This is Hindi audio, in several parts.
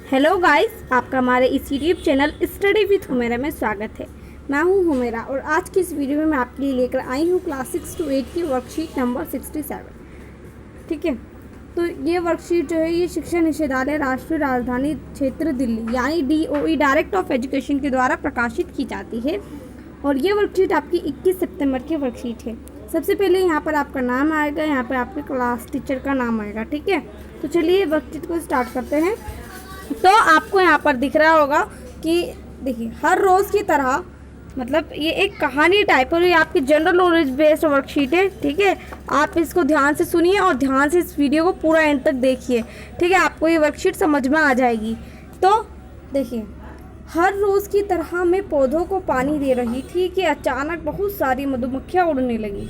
हेलो गाइस, आपका हमारे इस YouTube channel study with Humera में स्वागत है। मैं हूं हुमेरा और आज की इस वीडियो में मैं आपके लिए लेकर आई हूं क्लास 6 to 8 की वर्कशीट नंबर 67। ठीक है, तो ये वर्कशीट जो है ये शिक्षा निदेशालय राष्ट्रीय राजधानी क्षेत्र दिल्ली यानी DOE डायरेक्टर ऑफ एजुकेशन के द्वारा प्रकाशित की जाती है और ये वर्कशीट आपकी 21 सितंबर की वर्कशीट है। सबसे पहले यहाँ पर आपका नाम आएगा, यहाँ पर आपके क्लास टीचर का नाम आएगा। ठीक है, तो चलिए वर्कशीट को स्टार्ट करते हैं। तो आपको यहाँ पर दिख रहा होगा कि देखिए हर रोज़ की तरह मतलब ये एक कहानी टाइप और ये आपकी जनरल नॉलेज बेस्ड वर्कशीट है। ठीक है, आप इसको ध्यान से सुनिए और ध्यान से इस वीडियो को पूरा एंड तक देखिए। ठीक है, आपको ये वर्कशीट समझ में आ जाएगी। तो देखिए, हर रोज़ की तरह मैं पौधों को पानी दे रही थी कि अचानक बहुत सारी मधुमक्खियाँ उड़ने लगीं।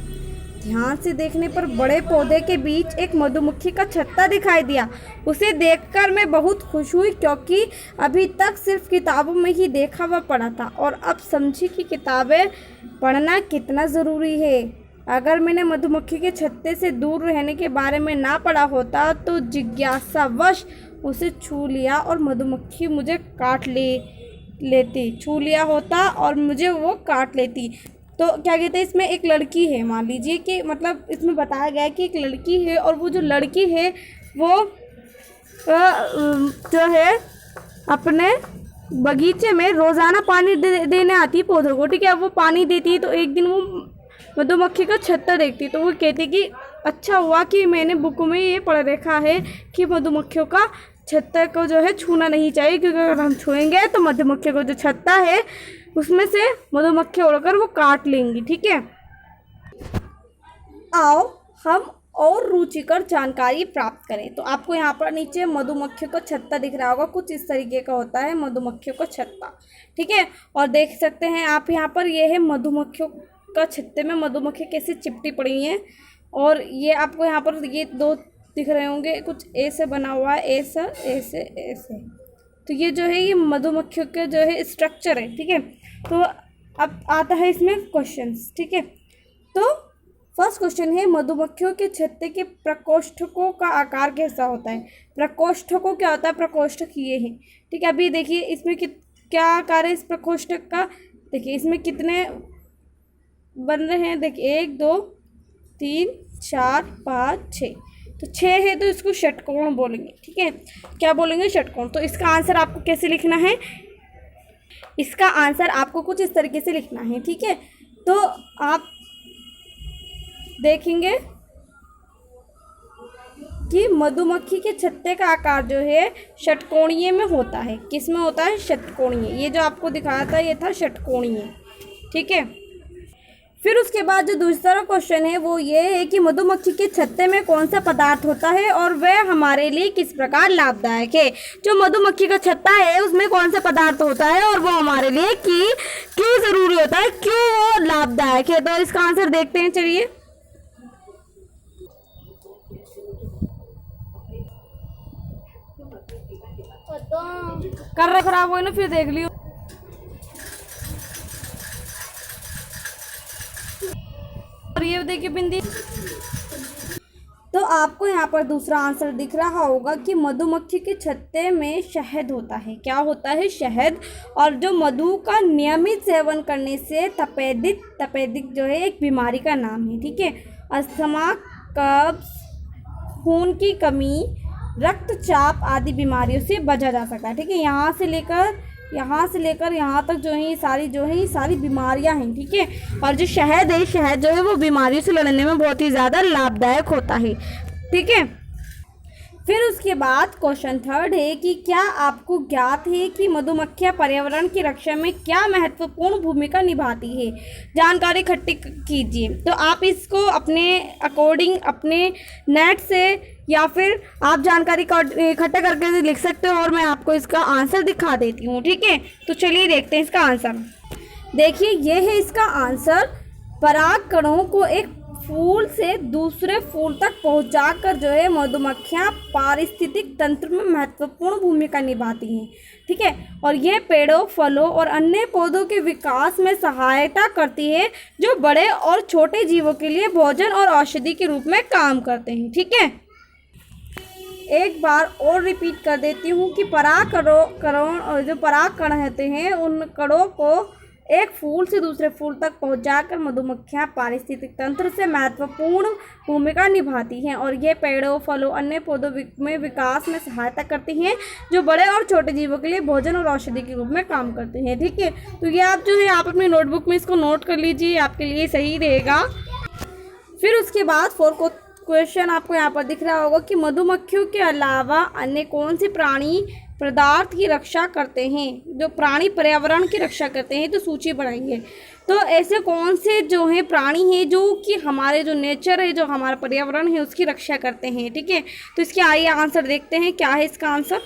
ध्यान से देखने पर बड़े पौधे के बीच एक मधुमक्खी का छत्ता दिखाई दिया। उसे देखकर मैं बहुत खुश हुई क्योंकि अभी तक सिर्फ किताबों में ही देखा हुआ पढ़ा था और अब समझी कि किताबें पढ़ना कितना ज़रूरी है। अगर मैंने मधुमक्खी के छत्ते से दूर रहने के बारे में ना पढ़ा होता तो जिज्ञासावश उसे छू लिया और मधुमक्खी मुझे काट लेती छू लिया होता और मुझे वो काट लेती। तो क्या कहते हैं, इसमें एक लड़की है, मान लीजिए कि मतलब इसमें बताया गया है कि एक लड़की है और वो जो लड़की है वो जो है अपने बगीचे में रोज़ाना पानी देने आती है पौधों को। ठीक है, वो पानी देती है तो एक दिन वो मधुमक्खी का छत्ता देखती तो वो कहती कि अच्छा हुआ कि मैंने बुक में ये पढ़ देखा है कि मधुमक्खियों का छत्ता को जो है छूना नहीं चाहिए, क्योंकि अगर हम छुएंगे तो मधुमक्खी को जो छत्ता है उसमें से मधुमक्खी उड़कर वो काट लेंगी। ठीक है, आओ हम और रुचिकर जानकारी प्राप्त करें। तो आपको यहाँ पर नीचे मधुमक्खियों का छत्ता दिख रहा होगा, कुछ इस तरीके का होता है मधुमक्खियों का छत्ता। ठीक है, और देख सकते हैं आप यहाँ पर ये है मधुमक्खियों का छत्ते में मधुमक्खी कैसे चिपटी पड़ी हैं और ये आपको यहाँ पर ये दो दिख रहे होंगे, कुछ ऐसे बना हुआ है, ऐसा ऐसे ऐसे। तो ये जो है ये मधुमक्खियों के जो है स्ट्रक्चर है। ठीक है, तो अब आता है इसमें क्वेश्चंस। ठीक है, तो फर्स्ट क्वेश्चन है मधुमक्खियों के छत्ते के प्रकोष्ठकों का आकार कैसा होता है। प्रकोष्ठकों क्या होता है, प्रकोष्ठक ये है। ठीक है, अभी देखिए इसमें क्या आकार है इस प्रकोष्ठक का। देखिए इसमें कितने बन रहे हैं, देखिए 1 2 3 4 5 6, तो 6 है तो इसको षटकोण बोलेंगे। ठीक है, क्या बोलेंगे, षटकोण। तो इसका आंसर आपको कैसे लिखना है, इसका आंसर आपको कुछ इस तरीके से लिखना है। ठीक है, तो आप देखेंगे कि मधुमक्खी के छत्ते का आकार जो है षटकोणीय में होता है। किस में होता है, षटकोणीय। ये जो आपको दिखाया था ये था षटकोणीय। ठीक है, फिर उसके बाद जो दूसरा क्वेश्चन है वो ये है कि मधुमक्खी के छत्ते में कौन सा पदार्थ होता है और वह हमारे लिए किस प्रकार लाभदायक है। जो मधुमक्खी का छत्ता है उसमें कौन सा पदार्थ होता है और वो हमारे लिए क्यों जरूरी होता है, क्यों वो लाभदायक है। तो इसका आंसर देखते हैं, चलिए। कर रहा खराब हो ना, फिर देख लियो। और ये देखिए बिंदी। तो आपको यहाँ पर दूसरा आंसर दिख रहा होगा कि मधुमक्खी के छत्ते में शहद होता है। क्या होता है, शहद। और जो मधु का नियमित सेवन करने से तपेदिक जो है एक बीमारी का नाम है। ठीक है, अस्थमा, कब्ज, खून की कमी, रक्तचाप आदि बीमारियों से बचा जा सकता है। ठीक है, यहाँ से लेकर यहाँ तक जो है ये सारी बीमारियां हैं। ठीक है, और जो शहद जो है वो बीमारियों से लड़ने में बहुत ही ज़्यादा लाभदायक होता है। ठीक है, फिर उसके बाद क्वेश्चन थर्ड है कि क्या आपको ज्ञात है कि मधुमक्खियाँ पर्यावरण की रक्षा में क्या महत्वपूर्ण भूमिका निभाती है। जानकारी इकट्ठी कीजिए। तो आप इसको अपने अकॉर्डिंग अपने नेट से या फिर आप जानकारी इकट्ठा करके लिख सकते हो और मैं आपको इसका आंसर दिखा देती हूँ। ठीक है, तो चलिए देखते हैं इसका आंसर। देखिए ये है इसका आंसर। पराग कणों को एक फूल से दूसरे फूल तक पहुंचाकर जो है मधुमक्खियां पारिस्थितिक तंत्र में महत्वपूर्ण भूमिका निभाती हैं। ठीक है, और ये पेड़ों, फलों और अन्य पौधों के विकास में सहायता करती है जो बड़े और छोटे जीवों के लिए भोजन और औषधि के रूप में काम करते हैं। ठीक है, एक बार और रिपीट कर देती हूँ कि परागकण जो परागकण होते हैं उन कणों को एक फूल से दूसरे फूल तक पहुंचाकर मधुमक्खियां पारिस्थितिक तंत्र से महत्वपूर्ण भूमिका निभाती हैं और ये पेड़ों, फलों, अन्य पौधों में विकास में सहायता करती हैं, जो बड़े और छोटे जीवों के लिए भोजन और औषधि के रूप में काम करते हैं। ठीक है, तो ये आप जो है आप अपनी नोटबुक में इसको नोट कर लीजिए, आपके लिए सही रहेगा। फिर उसके बाद 4 क्वेश्चन आपको यहाँ पर दिख रहा होगा कि मधुमक्खियों के अलावा अन्य कौन से प्राणी पदार्थ की रक्षा करते हैं, जो प्राणी पर्यावरण की रक्षा करते हैं, तो सूची बनाइए। तो ऐसे कौन से जो हैं प्राणी हैं जो कि हमारे जो नेचर है, जो हमारा पर्यावरण है, उसकी रक्षा करते हैं। ठीक है, तो इसके आइए आंसर देखते हैं, क्या है इसका आंसर।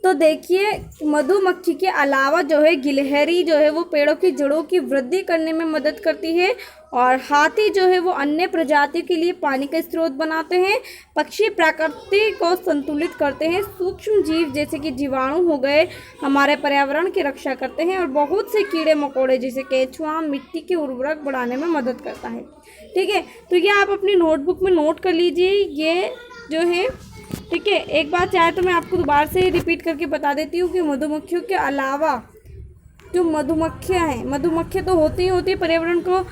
तो देखिए, मधुमक्खी के अलावा जो है गिलहरी जो है वो पेड़ों की जड़ों की वृद्धि करने में मदद करती है, और हाथी जो है वो अन्य प्रजातियों के लिए पानी का स्रोत बनाते हैं। पक्षी प्रकृति को संतुलित करते हैं। सूक्ष्म जीव जैसे कि जीवाणु हो गए हमारे पर्यावरण की रक्षा करते हैं, और बहुत से कीड़े मकोड़े जैसे केंचुआ मिट्टी के उर्वरक बढ़ाने में मदद करता है। ठीक है, तो ये आप अपनी नोटबुक में नोट कर लीजिए, ये जो है। ठीक है, एक बार चाहे तो मैं आपको दोबारा से रिपीट करके बता देती हूँ कि मधुमक्खियों के अलावा जो मधुमक्खियाँ हैं, मधुमक्खियाँ तो होती ही होती है पर्यावरण को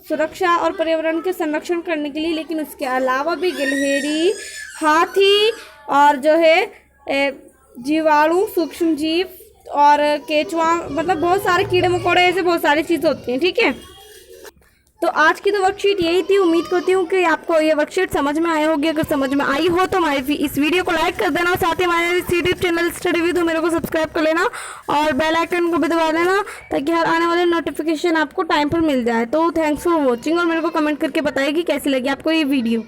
सुरक्षा और पर्यावरण के संरक्षण करने के लिए, लेकिन उसके अलावा भी गिलहरी, हाथी और जो है जीवाणु, सूक्ष्म जीव और केंचुआ, मतलब बहुत सारे कीड़े मकोड़े, ऐसे बहुत सारी चीज़ें होती हैं। ठीक है, तो आज की तो वर्कशीट यही थी। उम्मीद करती हूँ कि आपको ये वर्कशीट समझ में आई होगी। अगर समझ में आई हो तो हमारे इस वीडियो को लाइक कर देना, साथ ही हमारे यूट्यूब चैनल स्टडी विद मेरे को सब्सक्राइब कर लेना और बेल आइकन को भी दबा देना, ताकि हर आने वाले नोटिफिकेशन आपको टाइम पर मिल जाए। तो थैंक्स फॉर वॉचिंग, और मेरे को कमेंट करके बताइए कि कैसी लगी आपको ये वीडियो।